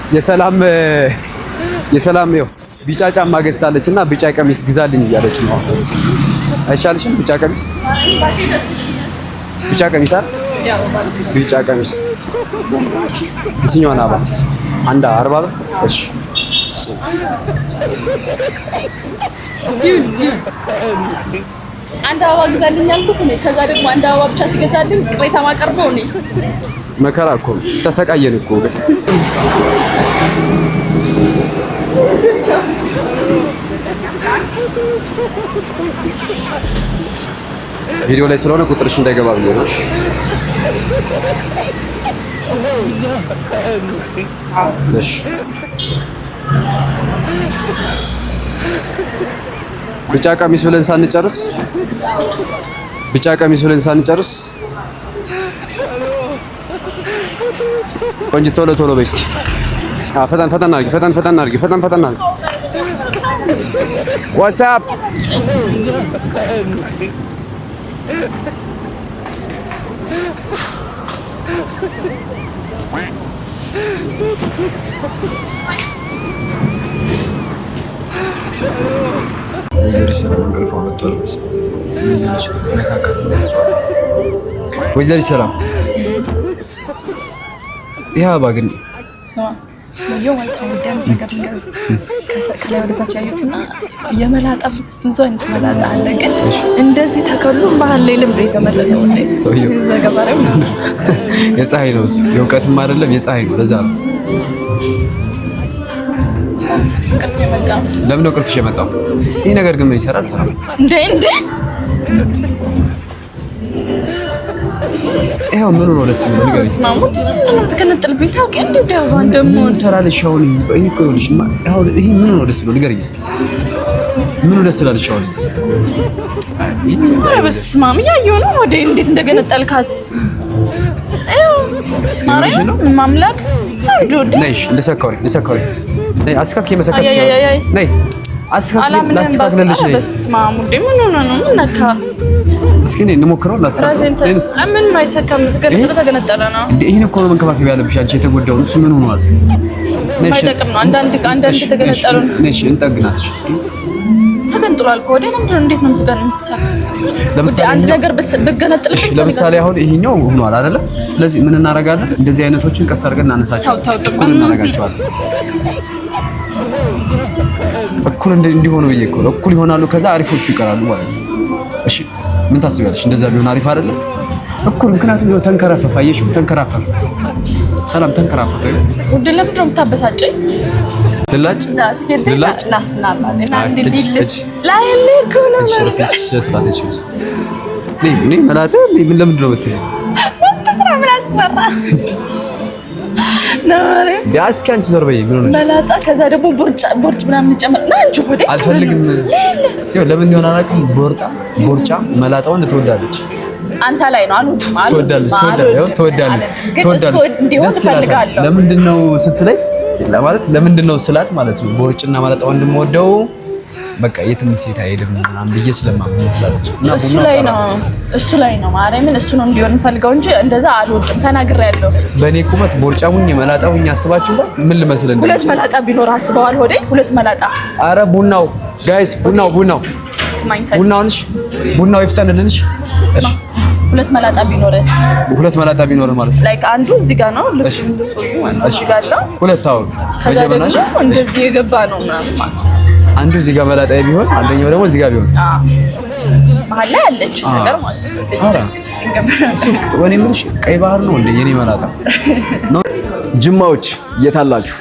የሰላም ይኸው ቢጫ ጫማ ገዝታለችና ቢጫ ቀሚስ ግዛልኝ እያለች ነው። አይሻልሽም? ቢጫ ቀሚስ አይደል? ቢጫ ቀሚስ እስኛውን አባ አንድ 40 ብር። እሺ አንድ አበባ ግዛልኝ አልኩት እኔ። ከዛ ደግሞ አንድ አበባ ብቻ ሲገዛልኝ ቅሬታ ማቀርበው እኔ። መከራ እኮ ተሰቃየን እኮ ግን ቪዲዮ ላይ ስለሆነ ቁጥርሽ እንዳይገባ ብዬ ነው። እሺ ቢጫ ቀሚስ ብለን ሳንጨርስ ቆንጆ ቶሎ በይ እስኪ። ፈጠን አድርጊ። ዋትስአፕ ወይዘሪት ሰላም ይሄ አበባ ግን ሰውየው ማለት ነው ነገር ከላይ ወደ ታች ያዩትና የመላጣ ብዙ አይነት መላጣ አለ። ግን እንደዚህ ተከሉ መሀል ላይ ልምድ የተመለጠው ነው ሰውየው ዘገባረው የፀሐይ ነው እሱ የእውቀትም አይደለም የፀሐይ ነው። ለዛ ነው ለምን ነው ቅርፍሽ የመጣው? ይሄ ነገር ግን ምን ይሰራል? ሰላም እንዴ ይሄው ምን ነው ደስ የሚለው ነገር ስማሙት ከነጥልብኝ ታውቂ እንዴ ዳባ ደሞ ሰራልሽ። አሁን ይሄ እኮ ይኸውልሽ አሁን ይሄ ምን ነው ደስ የሚለው ንገረኝ እስኪ። ምን ነው ደስ ይላልሽ? አሁን አረ በስማም ያየው ነው ወደ እንዴት እንደገነጠልካት ማረኝ ማምላክ ታጆድ ነይሽ ለሰካሪ ነይ አስካክ የመሰከርሽ ነይ አስካክ ላስተካክለልሽ ነይ። በስማም ወደ ምን ነው ነካ እስኪ ነይ እንሞክረው ላስተካክል። ምን ማይሰካም ተገነጠለ ነው እንዴ? ይሄን እኮ ነው መንከባከብ ያለብሽ አንቺ። የተጎዳውን እሱ ምን ሆኗል? ነይ ማይጠቅም ነው። አንዳንድ ተገነጠለው ነይ እንጠግናትሽ እስኪ። ተገንጥሏል ኮዴ ነው። እንዴት ነው የምትሰካ? ለምሳሌ አንድ ነገር ብገነጥልሽ ለምሳሌ አሁን ይሄኛው ሆኗል አይደለ? ስለዚህ ምን እናደርጋለን? እንደዚህ አይነቶችን ቀስ አድርገን እናነሳቸው። እኩል እናደርጋቸዋለን። እኩል እንዲሆኑ ብዬ እኮ እኩል ይሆናሉ። ከዛ አሪፎቹ ይቀራሉ ማለት ነው። እሺ ምን ታስቢያለሽ? እንደዛ ቢሆን አሪፍ አይደለም? እኩል ምክንያቱም ነው ተንከራፈፈ። አየሽ ተንከራፈፈ። ሰላም ተንከራፈፈ። ወደ ለምንድን ነው የምታበሳጨኝ? ልላጭ ና ምን ለምንድን ነው የምትይው? እስኪ አንቺ ዞር በይ። ምን ሆነሽ? መላጣ ከዛ ደግሞ ቦርጭ ምናምን ጨምር ና አንቺ ወደ አልፈልግም። ይኸው ለምን ይሆን አላውቅም። ቦርጫ መላጣውን ትወዳለች። አንተ ላይ ነው ትወዳለች። እንዲሆን እፈልጋለሁ። ለምንድን ነው ስትለኝ ለማለት ለምንድን ነው ስላት ማለት ነው ቦርጭና መላጣውን እንደምወደው በቃ የትም ሴት አይሄድም ምናምን ብዬ ስለማምን ስላለች እና እሱ ላይ ነው ማርያምን እሱ ነው እንዲሆን ፈልገው እንጂ እንደዛ አልወድም። ተናግሬያለሁ። በእኔ ቁመት ቦርጫ ሁኜ መላጣ ሁኜ አስባችሁታል? ምን ልመስል እንደ ሁለት መላጣ ቢኖር አስበዋል ሆዴ ሁለት መላጣ። አረ ቡናው ጋይስ ቡናው ስማኝ ቡናው ይፍጠንልንሽ። እሺ ሁለት መላጣ ቢኖር ማለት ላይክ አንዱ እዚህ ጋር ነው ልክ እዚህ ጋር ነው ሁለት አሁን በጀበናሽ እንደዚህ የገባ ነው ማለት አንዱ እዚህ ጋር መላጣ ቢሆን አንደኛው ደግሞ እዚህ ጋር ቢሆን መሀል ላይ ያለች ነገር ማለት ነው። ወኔ ምንሽ ቀይ ባህር ነው እንደ የኔ መላጣ ነው። ጅማዎች የታላችሁ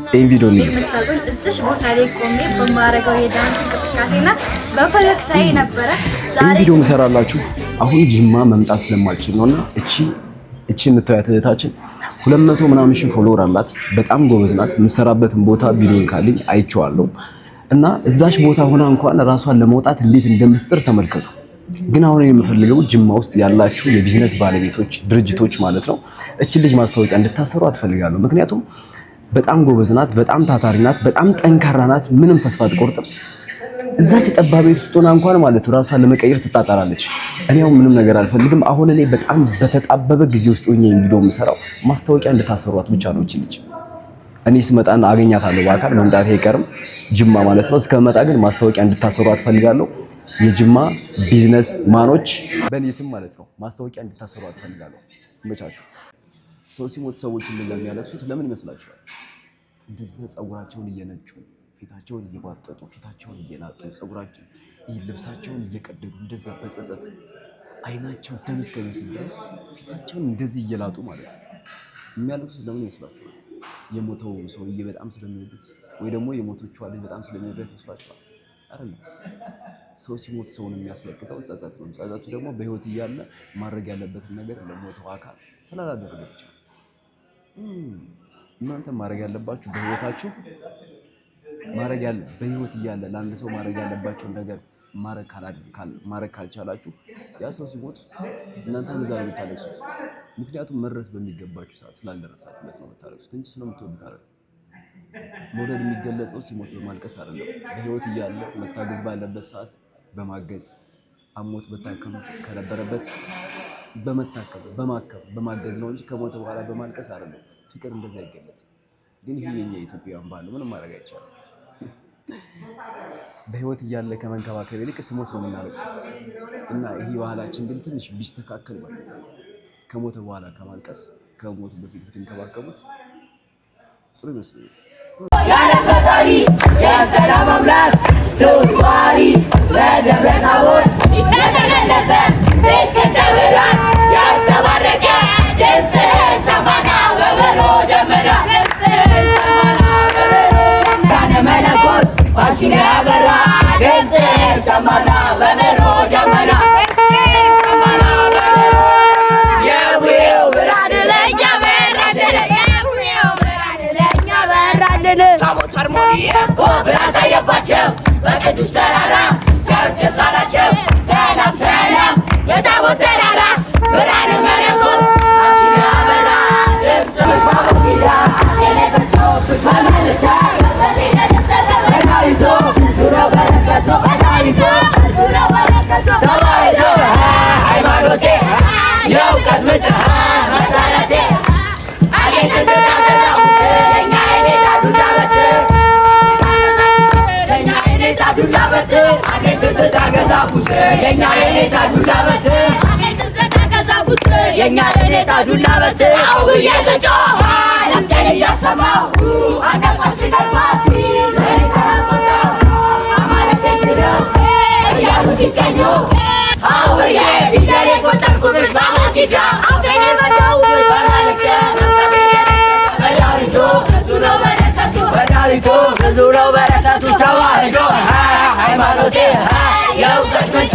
ይሄን ቪዲዮ ነው እዚህ ቦታ ላይ ቆሜ በማረጋው የዳንስ እንቅስቃሴና በፈገግታዬ ነበረ ዛሬ ቪዲዮ መሰራላችሁ። አሁን ጅማ መምጣት ስለማልችል ነውና እቺ የምታዩት እህታችን 200 ምናምን ሺህ ፎሎወር አላት። በጣም ጎበዝ ናት። የምትሰራበትን ቦታ ቪዲዮን ካለኝ አይቼዋለሁ እና እዛች ቦታ ሆና እንኳን ራሷን ለመውጣት እንዴት እንደምትጥር ተመልከቱ። ግን አሁን የምፈልገው ጅማ ውስጥ ያላችሁ የቢዝነስ ባለቤቶች ድርጅቶች ማለት ነው እቺ ልጅ ማስታወቂያ እንድታሰሩ አትፈልጋለሁ። ምክንያቱም በጣም ጎበዝ ናት፣ በጣም ታታሪ ናት፣ በጣም ጠንካራ ናት። ምንም ተስፋ አትቆርጥም። እዛች ጠባብ ቤት ውስጥ ሆና እንኳን ማለት ራሷን ለመቀየር ትጣጣራለች። እኔ አሁን ምንም ነገር አልፈልግም። አሁን እኔ በጣም በተጣበበ ጊዜ ውስጥ ሆኜ ቪዲዮ የምሰራው ማስታወቂያ እንድታሰሯት ብቻ ነው። እቺ ልጅ እኔ ስመጣና አገኛታለሁ በአካል መምጣቴ አይቀርም ጅማ ማለት ነው። እስከመጣ ግን ማስታወቂያ እንድታሰሩ አትፈልጋለሁ። የጅማ ቢዝነስ ማኖች በእኔ ስም ማለት ነው ማስታወቂያ እንድታሰሩ አትፈልጋለሁ። ይመቻችሁ። ሰው ሲሞት ሰዎች እንደዛ የሚያለቅሱት ለምን ይመስላችኋል? እንደዚህ ፀጉራቸውን እየነጩ ፊታቸውን እየባጠጡ ፊታቸውን እየላጡ ፀጉራቸውን ልብሳቸውን እየቀደዱ እንደዛ በጸጸት አይናቸው ደም እስከሚመስል ድረስ ፊታቸውን እንደዚህ እየላጡ ማለት ነው የሚያለቅሱት ለምን ይመስላችኋል? የሞተው ሰውዬ በጣም ስለሚወዱት ወይ ደግሞ የሞተችው ልጅ በጣም ስለሚወዱት ይመስላችኋል? አይደለም። ሰው ሲሞት ሰውን የሚያስለቅሰው ጸጸት ነው። ጸጸቱ ደግሞ በህይወት እያለ ማድረግ ያለበትን ነገር ለሞተው አካል ስላላደረገ ብቻ። እናንተ ማድረግ ያለባችሁ በህይወታችሁ በህይወት እያለ ለአንድ ሰው ማድረግ ያለባችሁን ነገር ማድረግ ካልቻላችሁ ያ ሰው ሲሞት እናንተ እንደዛ ነው የምታለቅሱት። ምክንያቱም መድረስ በሚገባችሁ ሰዓት ስላልደረሳችሁለት ነው የምታለቅሱት እንጂ ስለምትወዱት አይደለም። መውደድ የሚገለጸው ሲሞት በማልቀስ አይደለም። በህይወት እያለ መታገዝ ባለበት ሰዓት በማገዝ አሞት መታከም ከነበረበት በማገዝ ነው እንጂ ከሞተ በኋላ በማልቀስ አይደለም። ፍቅር እንደዛ ይገለጽ። ግን ይሄ የኛ ኢትዮጵያውያን ባህል ምንም ማድረግ አይቻልም። በህይወት እያለ ከመንከባከብ ይልቅ ሲሞት ነው የምናለቅሰው እና ይሄ ባህላችን ግን ትንሽ ቢስተካከል ማለት ነው። ከሞተ በኋላ ከማልቀስ ከሞት በፊት ብትንከባከቡት ጥሩ ይመስለኛል። ያለ ፈጣሪ የሰላም አምላክ ዙፋሪ በደብረ ታቦር የተገለጸ ልክ እንደ ብርሃን ያንጸባረቀ ድምፅህ ሰማና በበሮ ደመና መለኮት ባንቺ ያበራ ድምፅህ ሰማና በበሮ ደመና የቡሄው ብርሃን ለእኛ በራልን ታቦት ሃርሞኒየም ብርሃን ታየባቸው በቅዱስ ተራራ ሲያዩት ደስ አላቸው። ሰላም ሰላም የታቦት ተራራ ብርሃን መለኮት ባንቺ ያበራ ድምፅህ ሳቦኪዳ የለበሰው በመልታ ሃይማኖቴ የእውቀት ምንጭ መሰረቴ አጌጥ የኛ የኔታ ዱላ በትር አውዬ ስጮህ ለምጨን እያሰማው አነቆም ሲገርፋት እያሉ ሲቀኙ አውዬ ፊደል የቆጠርኩብሽ ባለኪዳ አፌን የመታው በመልክት መድኃኒቱ ብዙ ነው በረከቱ ተዋህዶ ሃይማኖቴ የእውቀት ምንጭ